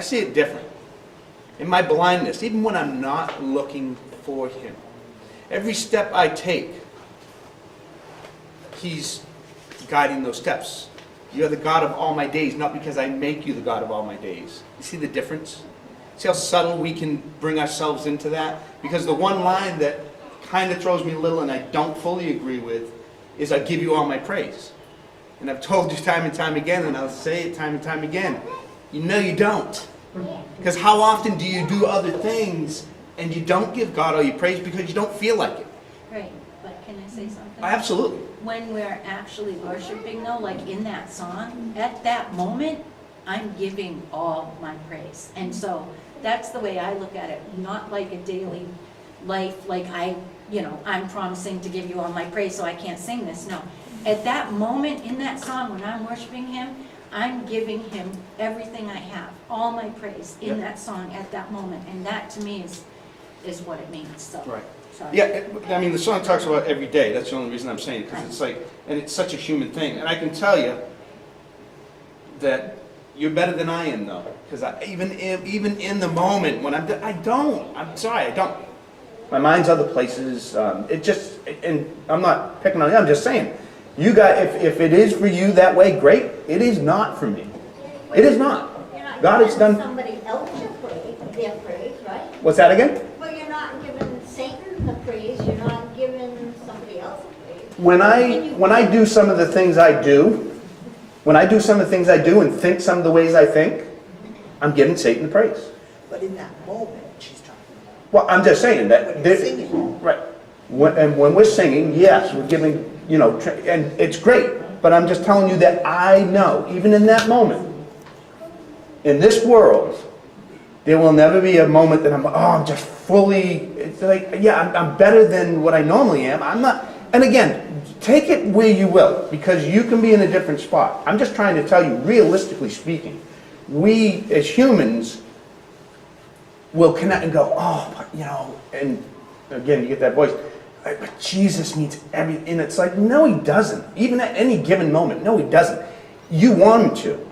see it different. In my blindness, even when I'm not looking for Him, every step I take, He's guiding those steps. You're the God of all my days, not because I make you the God of all my days. You see the difference? See how subtle we can bring ourselves into that? Because the one line that kind of throws me a little and I don't fully agree with is I give you all my praise. And I've told you time and time again, and I'll say it time and time again, you know you don't. Because how often do you do other things and you don't give God all your praise because you don't feel like it? Right, but can I say something? Absolutely. When we're actually worshiping though, like in that song, at that moment, I'm giving all my praise. And so that's the way I look at it, not like a daily life, like I'm promising to give you all my praise so I can't sing this. No. At that moment in that song, when I'm worshiping Him, I'm giving Him everything I have, all my praise in that song at that moment. And that to me is what it means. So, Right. sorry. Yeah, I mean, the song talks about every day. That's the only reason I'm saying it, because it's like, and it's such a human thing. And I can tell you that you're better than I am, though, because even in the moment when I'm sorry, I don't. My mind's other places. And I'm not picking on you. I'm just saying, you guys, if it is for you that way, great. It is not for me. It is not. God has done. Somebody else their praise, right? What's that again? Well, you're not giving Satan the praise. You're not giving somebody else the praise. When I do some of the things I do, and think some of the ways I think, I'm giving Satan the praise. But in that moment, she's talking Well, I'm just saying that. when you're singing. Right. And when we're singing, yes, we're giving, and it's great. But I'm just telling you that I know, even in that moment, in this world, there will never be a moment that I'm just fully, it's like, yeah, I'm better than what I normally am. I'm not, and again, take it where you will, because you can be in a different spot. I'm just trying to tell you, realistically speaking, we as humans will connect and go, and again, you get that voice, but Jesus means everything. And it's like, no, He doesn't. Even at any given moment, no, He doesn't. You want Him to.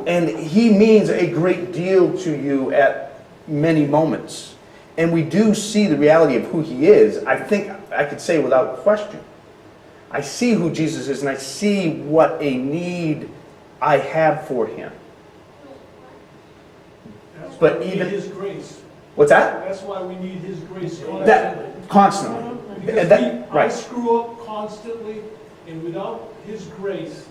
And He means a great deal to you at many moments. And we do see the reality of who He is. I think I could say without question. I see who Jesus is, and I see what a need I have for Him. That's But why we even- need His grace. What's that? That's why we need His grace constantly. That constantly. Because I I screw up constantly, and without His grace,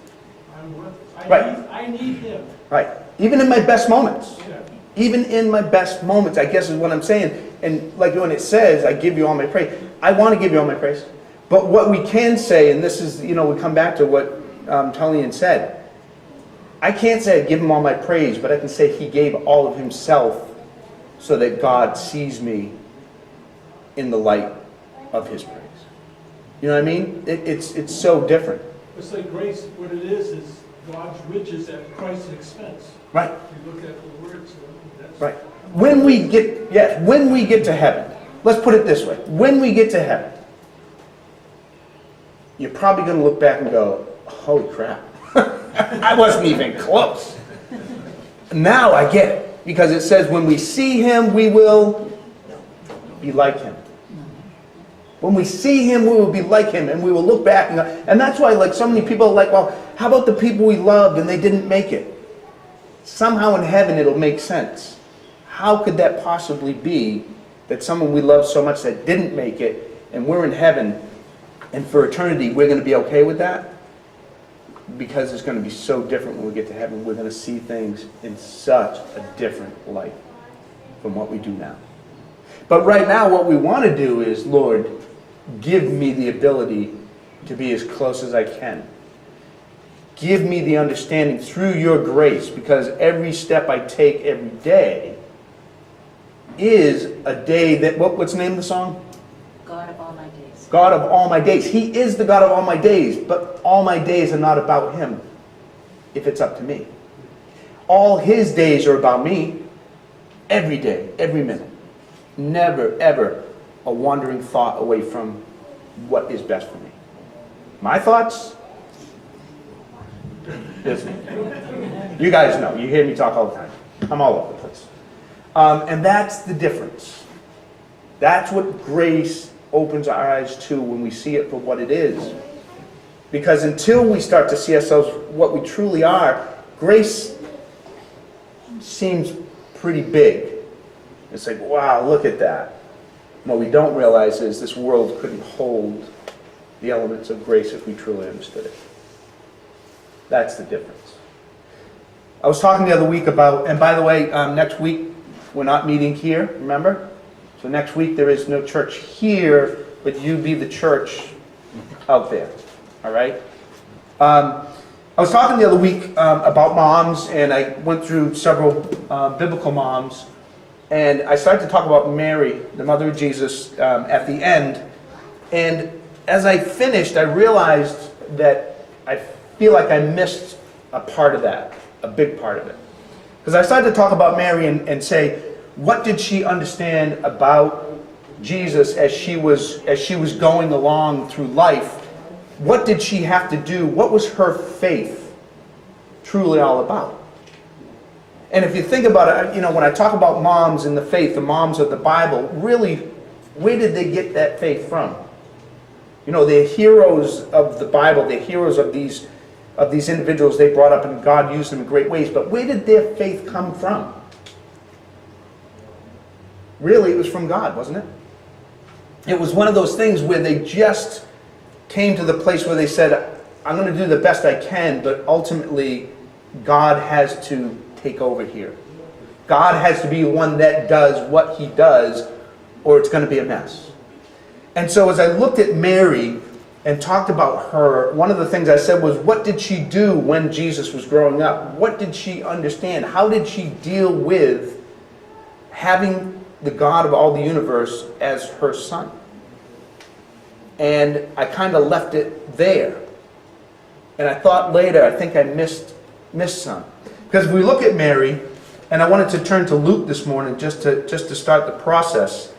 I'm worthless. Right. I need Him. Right. Even in my best moments. Yeah. Even in my best moments, I guess is what I'm saying. And like when it says, I give you all my praise, I want to give you all my praise. But what we can say, and this is, we come back to what Tullian said. I can't say I give Him all my praise, but I can say He gave all of Himself so that God sees me in the light of His praise. You know what I mean? It's so different. It's like grace, what it is God's riches at Christ's expense. Right. You look at the words, that's... Right. When we get to heaven, let's put it this way. When we get to heaven, you're probably going to look back and go, holy crap. I wasn't even close. Now I get it. Because it says when we see Him, we will be like Him. When we see Him, we will be like Him. And we will look back. And that's why so many people are like, well, how about the people we loved and they didn't make it? Somehow in heaven it'll make sense. How could that possibly be that someone we love so much that didn't make it, and we're in heaven, and for eternity we're going to be okay with that? Because it's going to be so different when we get to heaven. We're going to see things in such a different light from what we do now. But right now what we want to do is, Lord, give me the ability to be as close as I can. Give me the understanding through your grace, because every step I take every day is a day that, what's the name of the song? God of all my days. God of all my days. He is the God of all my days, but all my days are not about Him if it's up to me. All His days are about me every day, every minute. Never, ever a wandering thought away from what is best for me. My thoughts? Listen, you guys know. You hear me talk all the time. I'm all over the place. And that's the difference. That's what grace opens our eyes to when we see it for what it is. Because until we start to see ourselves what we truly are, grace seems pretty big. It's like, wow, look at that. What we don't realize is this world couldn't hold the elements of grace if we truly understood it. That's the difference. I was talking the other week about, and by the way, next week we're not meeting here, remember? So next week there is no church here, but you be the church out there, all right? I was talking the other week about moms, and I went through several biblical moms, and I started to talk about Mary, the mother of Jesus, at the end. And as I finished, I realized that I feel like I missed a part of that, a big part of it. Because I started to talk about Mary and say, what did she understand about Jesus as she was going along through life? What did she have to do? What was her faith truly all about? And if you think about it, you know, when I talk about moms in the faith, the moms of the Bible, really, where did they get that faith from? You know, they're heroes of the Bible. They're heroes of these individuals they brought up, and God used them in great ways. But where did their faith come from? Really, it was from God, wasn't it? It was one of those things where they just came to the place where they said, I'm going to do the best I can, but ultimately, God has to take over here. God has to be the one that does what he does, or it's going to be a mess. And so as I looked at Mary and talked about her, one of the things I said was, what did she do when Jesus was growing up? What did she understand? How did she deal with having the God of all the universe as her son? And I kind of left it there. And I thought later, I think I missed some. Because if we look at Mary, and I wanted to turn to Luke this morning just to start the process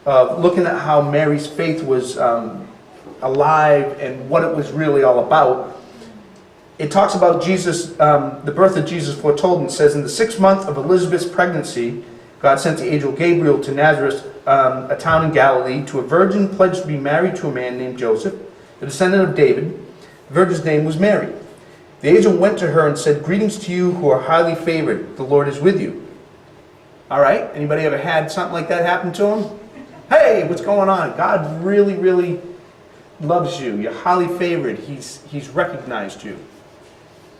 of looking at how Mary's faith was alive and what it was really all about. It talks about Jesus, the birth of Jesus foretold, and says, in the 6th month of Elizabeth's pregnancy, God sent the angel Gabriel to Nazareth, a town in Galilee, to a virgin pledged to be married to a man named Joseph, the descendant of David. The virgin's name was Mary. The angel went to her and said, greetings to you who are highly favored. The Lord is with you. All right, anybody ever had something like that happen to him? Hey, what's going on? God really, really loves you. You're highly favored. He's recognized you.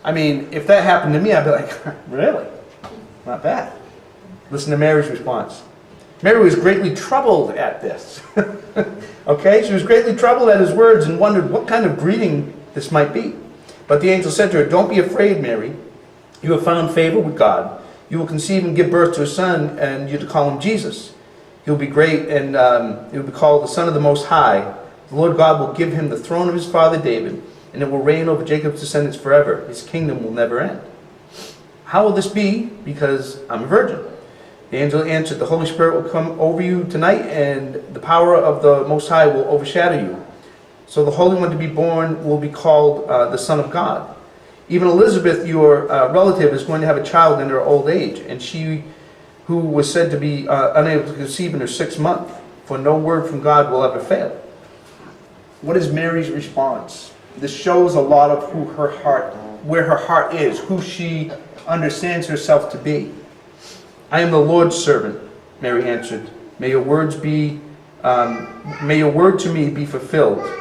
I mean, if that happened to me, I'd be like, really? Not bad. Listen to Mary's response. Mary was greatly troubled at this. Okay, she was greatly troubled at his words and wondered what kind of greeting this might be. But the angel said to her, don't be afraid, Mary. You have found favor with God. You will conceive and give birth to a son, and you're to call him Jesus. He'll be great, and he'll be called the Son of the Most High. The Lord God will give him the throne of his father David, and it will reign over Jacob's descendants forever. His kingdom will never end. How will this be? Because I'm a virgin. The angel answered, the Holy Spirit will come over you tonight, and the power of the Most High will overshadow you. So the Holy One to be born will be called the Son of God. Even Elizabeth, your relative, is going to have a child in her old age, and she who was said to be unable to conceive in her 6th month, for no word from God will ever fail. What is Mary's response? This shows a lot of where her heart is, who she understands herself to be. I am the Lord's servant, Mary answered. May your word to me be fulfilled.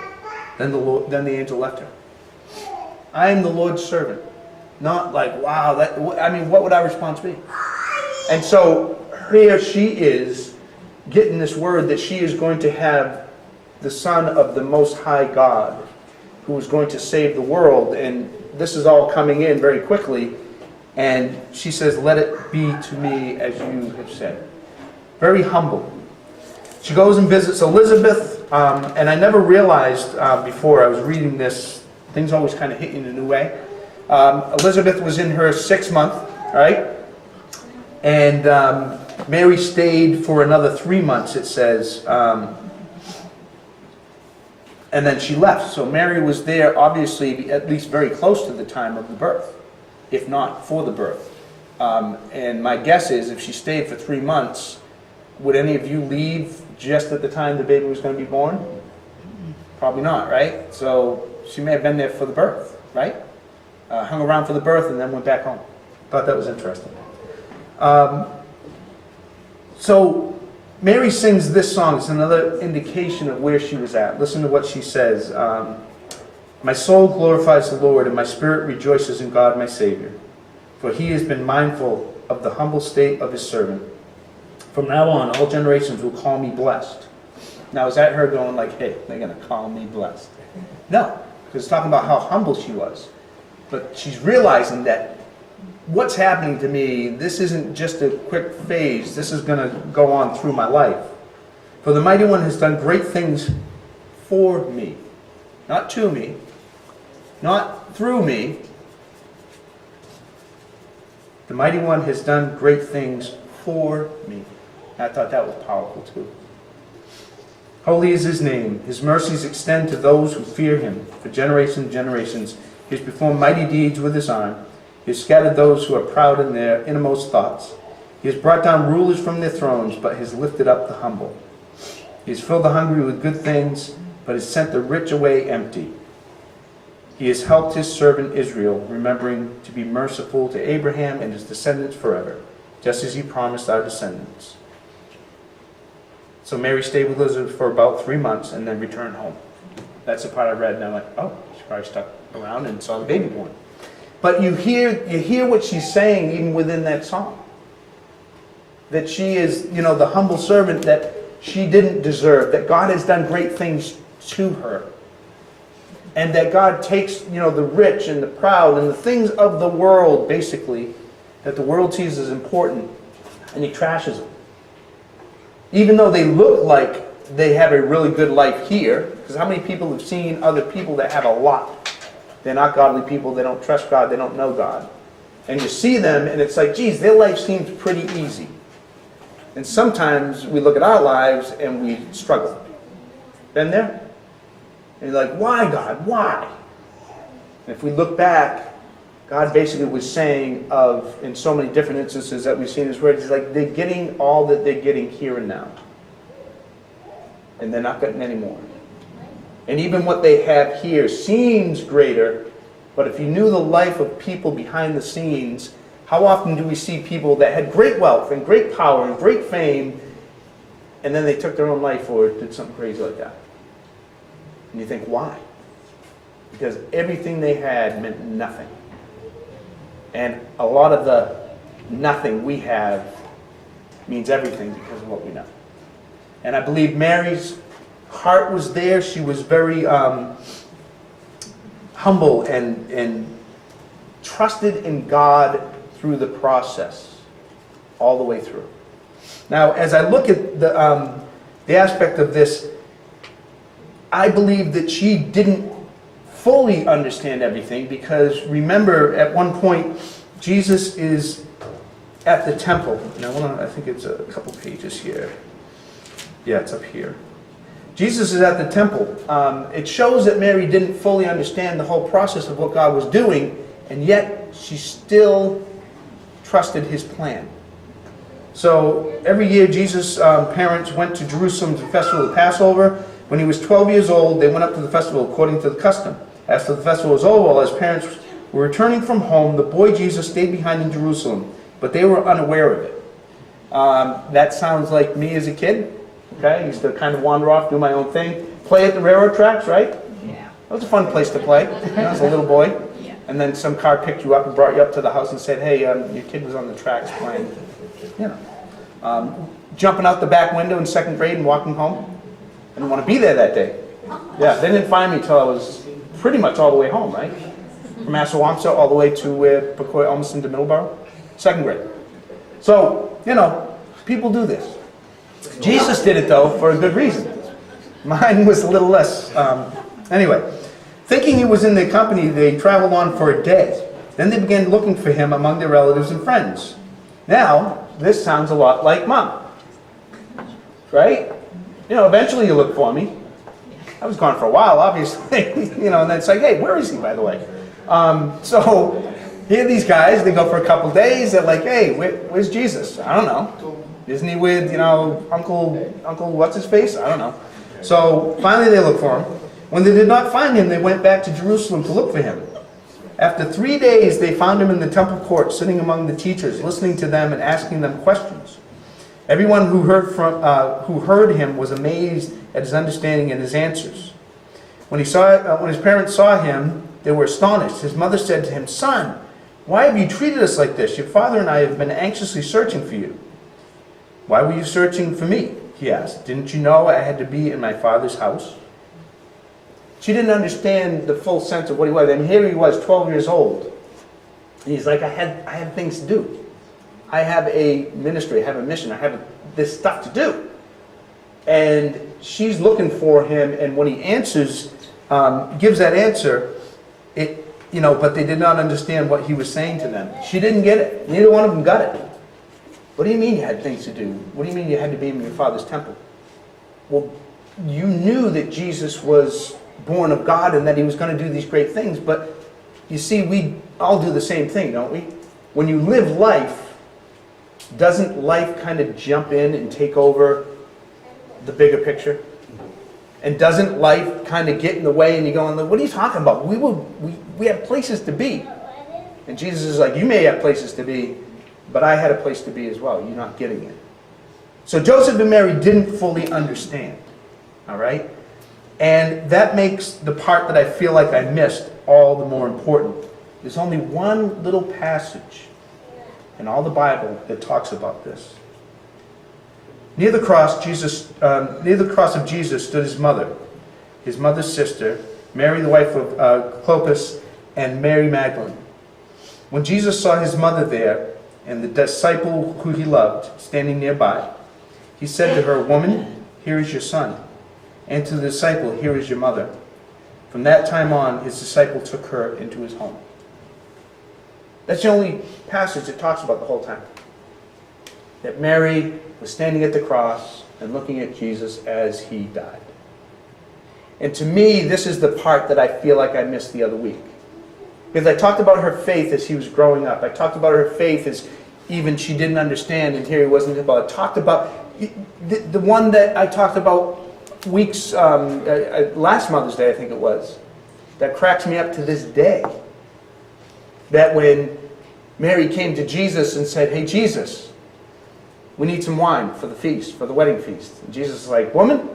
Then the angel left her. I am the Lord's servant. Not like, wow, what would our response be? And so here she is getting this word that she is going to have the Son of the Most High God, who is going to save the world. And this is all coming in very quickly. And she says, let it be to me as you have said. Very humble. She goes and visits Elizabeth. And I never realized before I was reading this, things always kind of hit you in a new way. Elizabeth was in her 6th month, right? And Mary stayed for another 3 months, it says. And then she left. So Mary was there, obviously, at least very close to the time of the birth, if not for the birth. And my guess is if she stayed for 3 months, would any of you leave just at the time the baby was going to be born? Probably not, right? So she may have been there for the birth, right? Hung around for the birth and then went back home. Thought that was interesting. So Mary sings this song. It's another indication of where she was at. Listen to what she says. My soul glorifies the Lord, and my spirit rejoices in God my Savior. For he has been mindful of the humble state of his servant. From now on, all generations will call me blessed. Now, is that her going like, hey, they're going to call me blessed? No, because it's talking about how humble she was. But she's realizing that what's happening to me, this isn't just a quick phase. This is going to go on through my life. For the Mighty One has done great things for me. Not to me. Not through me. The Mighty One has done great things for me. I thought that was powerful too. Holy is his name. His mercies extend to those who fear him. For generations and generations, he has performed mighty deeds with his arm. He has scattered those who are proud in their innermost thoughts. He has brought down rulers from their thrones, but has lifted up the humble. He has filled the hungry with good things, but has sent the rich away empty. He has helped his servant Israel, remembering to be merciful to Abraham and his descendants forever, just as he promised our descendants. So Mary stayed with Elizabeth for about 3 months and then returned home. That's the part I read, and I'm like, oh, she probably stuck around and saw the baby born. But you hear what she's saying even within that song. That she is, the humble servant that she didn't deserve, that God has done great things to her. And that God takes, the rich and the proud and the things of the world, basically, that the world sees as important, and he trashes them. Even though they look like they have a really good life here, because how many people have seen other people that have a lot? They're not godly people, they don't trust God, they don't know God. And you see them, and it's like, geez, their life seems pretty easy. And sometimes we look at our lives and we struggle. Been there? And you're like, why, God? Why? And if we look back, God basically was saying in so many different instances that we've seen in His Word, He's like, they're getting all that they're getting here and now. And they're not getting any more. And even what they have here seems greater, but if you knew the life of people behind the scenes, how often do we see people that had great wealth and great power and great fame, and then they took their own life or did something crazy like that? And you think, why? Because everything they had meant nothing. And a lot of the nothing we have means everything because of what we know. And I believe Mary's heart was there. She was very humble and trusted in God through the process, all the way through. Now, as I look at the aspect of this, I believe that she didn't fully understand everything, because remember, at one point, Jesus is at the temple. Now, I think it's a couple pages here. Yeah, it's up here. Jesus is at the temple. It shows that Mary didn't fully understand the whole process of what God was doing, and yet she still trusted His plan. So every year Jesus' parents went to Jerusalem to the festival of Passover. When he was 12 years old, they went up to the festival according to the custom. After the festival was over, while his parents were returning from home, the boy Jesus stayed behind in Jerusalem, but they were unaware of it. That sounds like me as a kid. Okay, I used to kind of wander off, do my own thing, play at the railroad tracks, right? Yeah. That was a fun place to play as a little boy. Yeah. And then some car picked you up and brought you up to the house and said, hey, your kid was on the tracks playing. Jumping out the back window in second grade and walking home. I didn't want to be there that day. Yeah, they didn't find me till I was pretty much all the way home, right? From Assawamsa all the way to Pecoy, almost into Middleborough. Second grade. So, people do this. Jesus did it, though, for a good reason. Mine was a little less. Anyway, thinking he was in their company, they traveled on for a day. Then they began looking for him among their relatives and friends. Now, this sounds a lot like Mom. Right? Eventually you look for me. I was gone for a while, obviously. And then it's like, hey, where is he, by the way? So Here these guys, they go for a couple days, they're like, hey, where's Jesus? I don't know. Isn't he with, Uncle what's his face? I don't know. So finally they look for him. When they did not find him, they went back to Jerusalem to look for him. After 3 days, they found him in the temple court, sitting among the teachers, listening to them and asking them questions. Everyone who heard him was amazed at his understanding and his answers. When his parents saw him, they were astonished. His mother said to him, "Son, why have you treated us like this? Your father and I have been anxiously searching for you." "Why were you searching for me?" he asked. "Didn't you know I had to be in my father's house?" She didn't understand the full sense of what he was. And here he was, 12 years old. And he's like, I had things to do. I have a ministry, I have a mission, I have this stuff to do. And she's looking for him, and when he answers, gives that answer, but they did not understand what he was saying to them. She didn't get it. Neither one of them got it. What do you mean you had things to do? What do you mean you had to be in your father's temple? Well, you knew that Jesus was born of God and that he was going to do these great things, but you see, we all do the same thing, don't we? When you live life, doesn't life kind of jump in and take over the bigger picture? And doesn't life kind of get in the way and you go, what are you talking about? We have places to be. And Jesus is like, you may have places to be, but I had a place to be as well. You're not getting it. So Joseph and Mary didn't fully understand. All right? And that makes the part that I feel like I missed all the more important. There's only one little passage in all the Bible that talks about this. Near the cross of Jesus stood his mother's sister, Mary the wife of Clopas, and Mary Magdalene. When Jesus saw his mother there, and the disciple who he loved standing nearby, he said to her, "Woman, here is your son." And to the disciple, "Here is your mother." From that time on, his disciple took her into his home. That's the only passage that talks about the whole time. That Mary was standing at the cross and looking at Jesus as he died. And to me, this is the part that I feel like I missed the other week. Because I talked about her faith as he was growing up. I talked about her faith as even she didn't understand, and here he wasn't about it. I talked about the one that I talked about weeks, last Mother's Day I think it was, that cracks me up to this day. That when Mary came to Jesus and said, "Hey Jesus, we need some wine for the feast, for the wedding feast." And Jesus is like, "Woman,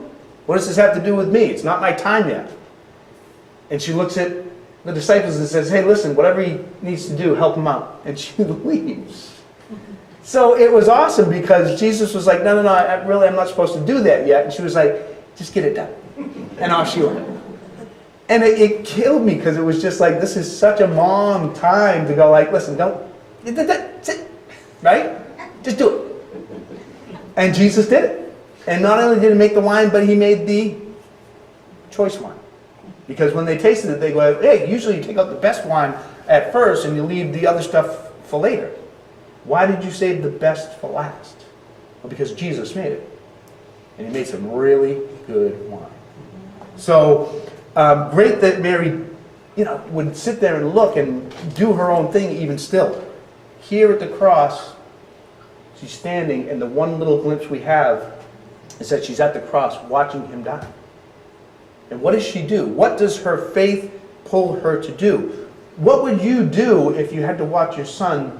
what does this have to do with me? It's not my time yet." And she looks at the disciples and says, "Hey, listen, whatever he needs to do, help him out." And she leaves. So it was awesome because Jesus was like, no, I'm not supposed to do that yet. And she was like, "Just get it done." And off she went. And it killed me because it was just like, this is such a mom time to go like, listen, don't, right? Just do it. And Jesus did it. And not only did he make the wine, but he made the choice wine. Because when they tasted it, they go, hey, usually you take out the best wine at first and you leave the other stuff for later. Why did you save the best for last? Well, because Jesus made it. And he made some really good wine. So, great that Mary, would sit there and look and do her own thing even still. Here at the cross, she's standing, and the one little glimpse we have is that she's at the cross watching him die. And what does she do? What does her faith pull her to do? What would you do if you had to watch your son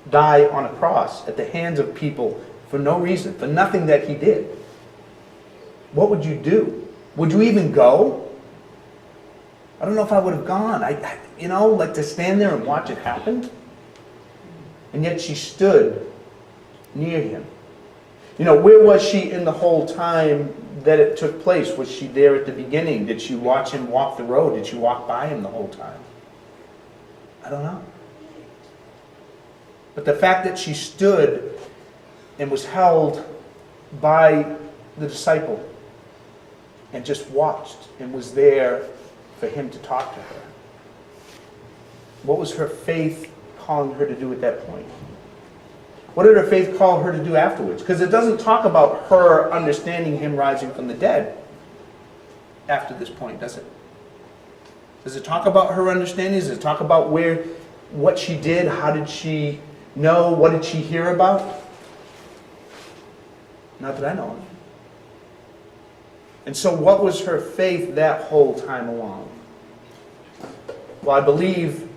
die on a cross at the hands of people for no reason, for nothing that he did? What would you do? Would you even go? I don't know if I would have gone. Like to stand there and watch it happen. And yet she stood near him. Where was she in the whole time that it took place? Was she there at the beginning? Did she watch him walk the road? Did she walk by him the whole time? I don't know. But the fact that she stood and was held by the disciple and just watched and was there for him to talk to her. What was her faith calling her to do at that point? What did her faith call her to do afterwards? Because it doesn't talk about her understanding him rising from the dead after this point, does it? Does it talk about her understanding? Does it talk about where what she did? How did she know? What did she hear about? Not that I know of. And so what was her faith that whole time along? Well, I believe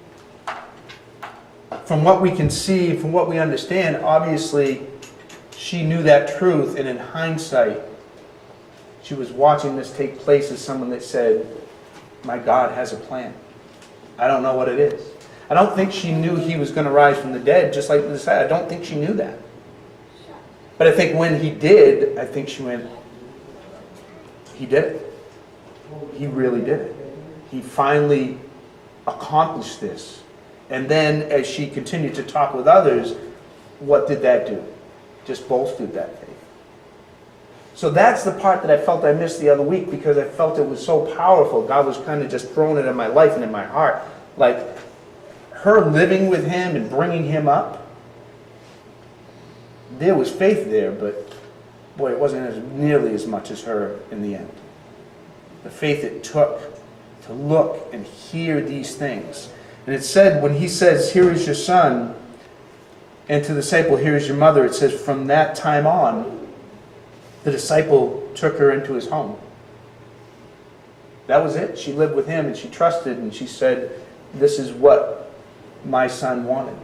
from what we can see, from what we understand, obviously she knew that truth, and in hindsight, she was watching this take place as someone that said, my God has a plan. I don't know what it is. I don't think she knew he was going to rise from the dead, just like this. I don't think she knew that. But I think when he did, I think she went, he did it. He really did it. He finally accomplished this. And then as she continued to talk with others, what did that do? Just bolstered that faith. So that's the part that I felt I missed the other week, because I felt it was so powerful. God was kind of just throwing it in my life and in my heart. Like her living with him and bringing him up, there was faith there, but boy, it wasn't nearly as much as her in the end. The faith it took to look and hear these things. And it said, when he says, here is your son, and to the disciple, here is your mother, it says, from that time on, the disciple took her into his home. That was it. She lived with him and she trusted, and she said, this is what my son wanted.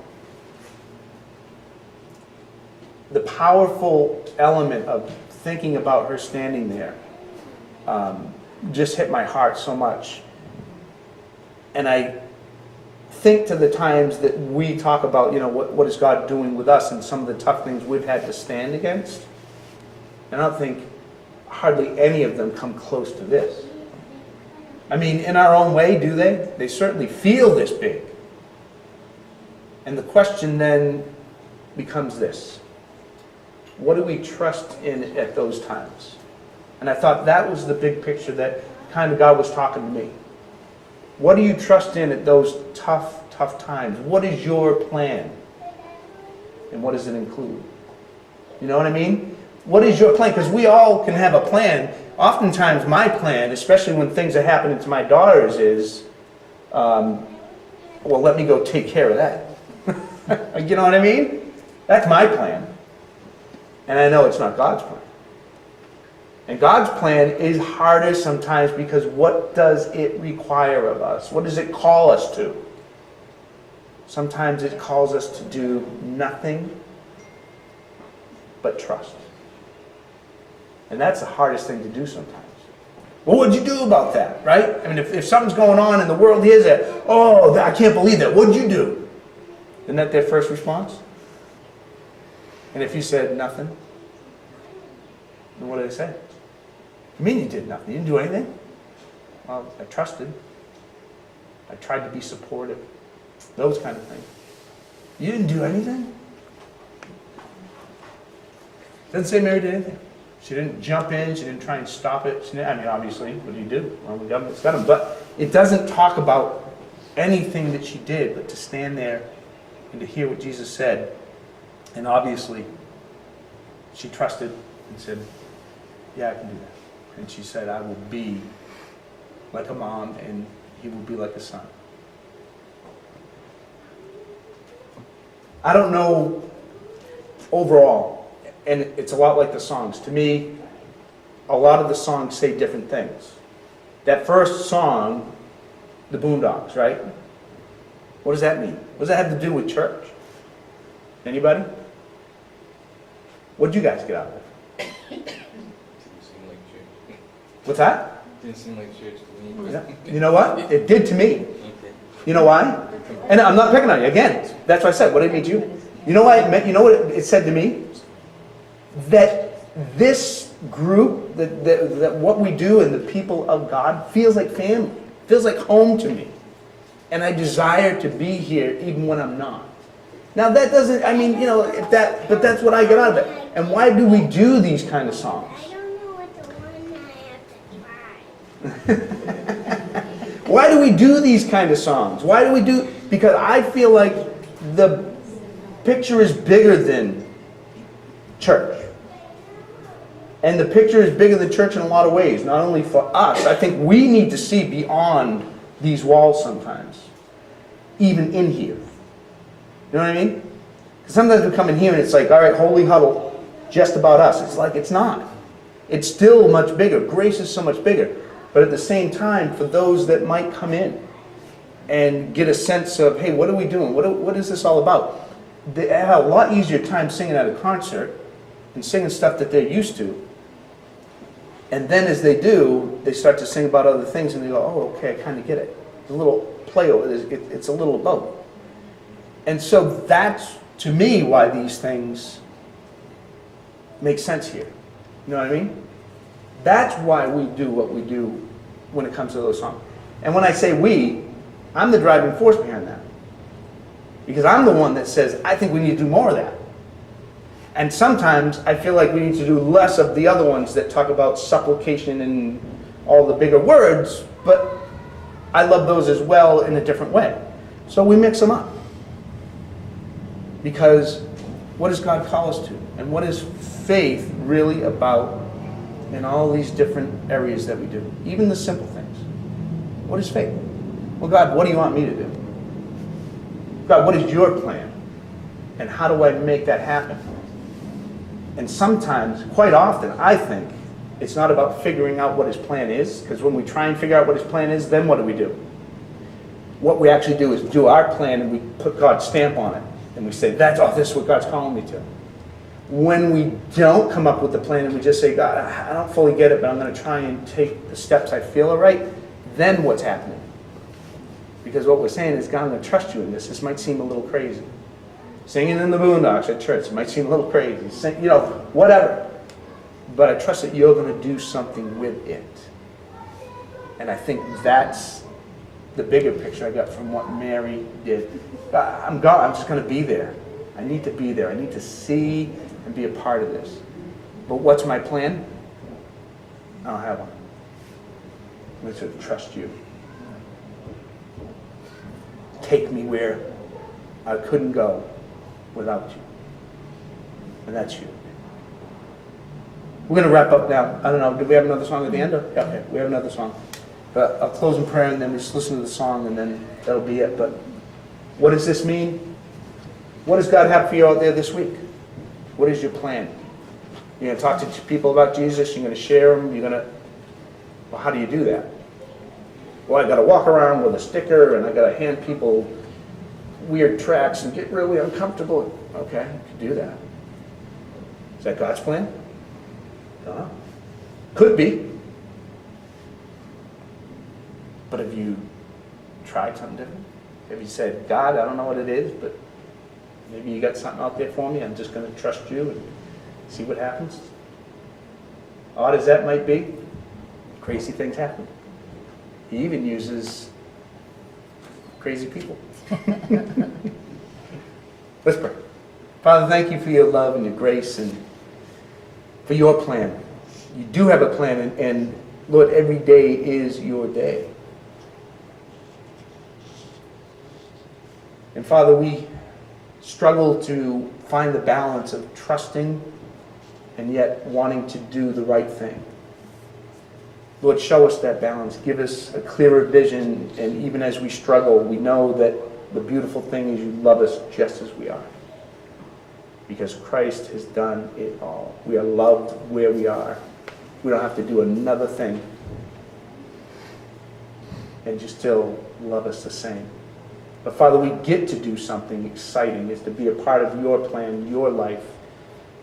The powerful element of thinking about her standing there just hit my heart so much. And I think to the times that we talk about, you know, what is God doing with us and some of the tough things we've had to stand against. And I don't think hardly any of them come close to this. I mean, in our own way, do they? They certainly feel this big. And the question then becomes this. What do we trust in at those times? And I thought that was the big picture that kind of God was talking to me. What do you trust in at those tough times? What is your plan? And what does it include? You know what I mean? What is your plan? Because we all can have a plan. Oftentimes my plan, especially when things are happening to my daughters, is, well, let me go take care of that. You know what I mean? That's my plan. And I know it's not God's plan. And God's plan is harder sometimes, because what does it require of us? What does it call us to? Sometimes it calls us to do nothing but trust. And that's the hardest thing to do sometimes. What would you do about that, right? I mean, if something's going on in the world here that, oh, I can't believe that, what'd you do? Isn't that their first response? And if you said nothing, then what do they say? You mean you did nothing? You didn't do anything? Well, I trusted. I tried to be supportive. Those kind of things. You didn't do anything? Doesn't say Mary did anything. She didn't jump in. She didn't try and stop it. I mean, obviously, what do you do? Well, the government's got them. But it doesn't talk about anything that she did, but to stand there and to hear what Jesus said. And obviously, she trusted and said, yeah, I can do that. And she said, I will be like a mom, and he will be like a son. I don't know overall, and it's a lot like the songs. To me, a lot of the songs say different things. That first song, the Boondocks, right? What does that mean? What does that have to do with church? Anybody? What did you guys get out of it? Didn't seem like church. What's that? Didn't seem like church to me. Yeah. You know what? It did to me. Okay. You know why? And I'm not picking on you. Again, that's what I said. What did it mean to you? You know why it meant? You know what it said to me? That this group, that what we do and the people of God feels like family. Feels like home to me. And I desire to be here even when I'm not. Now that doesn't, I mean, you know, but that's what I get out of it. And why do we do these kind of songs? I don't know what the one I have to try. Why do we do these kind of songs? Why do we do? Because I feel like the picture is bigger than church. And the picture is bigger than church in a lot of ways, not only for us. I think we need to see beyond these walls sometimes, even in here. know what I mean? 'Cause sometimes we come in here and it's like, all right, holy huddle, just about us. It's like, it's not. It's still much bigger. Grace is so much bigger. But at the same time, for those that might come in and get a sense of, hey, what are we doing? What is this all about? They have a lot easier time singing at a concert and singing stuff that they're used to. And then as they do, they start to sing about other things and they go, oh, okay, I kind of get it. It's a little play over it. It's a little both. And so that's, to me, why these things make sense here. You know what I mean? That's why we do what we do when it comes to those songs. And when I say we, I'm the driving force behind that. Because I'm the one that says, I think we need to do more of that. And sometimes I feel like we need to do less of the other ones that talk about supplication and all the bigger words, but I love those as well in a different way. So we mix them up. Because what does God call us to? And what is faith really about in all these different areas that we do? Even the simple things. What is faith? Well, God, what do you want me to do? God, what is your plan? And how do I make that happen? And sometimes, quite often, I think, it's not about figuring out what his plan is, because when we try and figure out what his plan is, then what do? What we actually do is do our plan and we put God's stamp on it. And we say, this is what God's calling me to. When we don't come up with the plan and we just say, God, I don't fully get it, but I'm going to try and take the steps I feel are right, then what's happening? Because what we're saying is, God, I'm going to trust you in this. This might seem a little crazy. Singing in the boondocks at church, it might seem a little crazy. Whatever. But I trust that you're going to do something with it. And I think that's the bigger picture I got from what Mary did. I'm just going to be there. I need to be there. I need to see and be a part of this. But what's my plan? I don't have one. I'm going to trust you. Take me where I couldn't go without you. And that's you. We're going to wrap up now. I don't know, do we have another song at the end? Okay, we have another song. But I'll close in prayer and then we just listen to the song and then that'll be it. But what does this mean? What does God have for you out there this week? What is your plan? You're going to talk to people about Jesus? You're going to share them? Well, how do you do that? Well, I got to walk around with a sticker and I got to hand people weird tracts and get really uncomfortable. Okay, you can do that. Is that God's plan? No. Could be. But have you tried something different? Have you said, God, I don't know what it is, but maybe you got something out there for me. I'm just going to trust you and see what happens. Odd as that might be, crazy things happen. He even uses crazy people. Let's pray. Father, thank you for your love and your grace and for your plan. You do have a plan, and Lord, every day is your day. And Father, we struggle to find the balance of trusting and yet wanting to do the right thing. Lord, show us that balance. Give us a clearer vision, and even as we struggle, we know that the beautiful thing is you love us just as we are. Because Christ has done it all. We are loved where we are. We don't have to do another thing. And you still love us the same. But Father, we get to do something exciting, is to be a part of your plan, your life.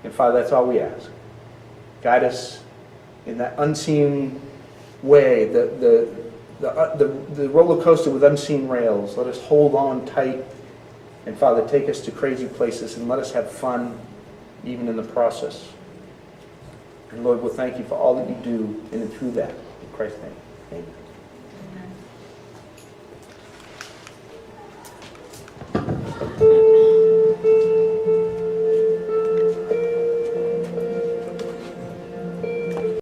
And Father, that's all we ask. Guide us in that unseen way, the roller coaster with unseen rails. Let us hold on tight. And Father, take us to crazy places and let us have fun even in the process. And Lord, we'll thank you for all that you do in and through that. In Christ's name, amen.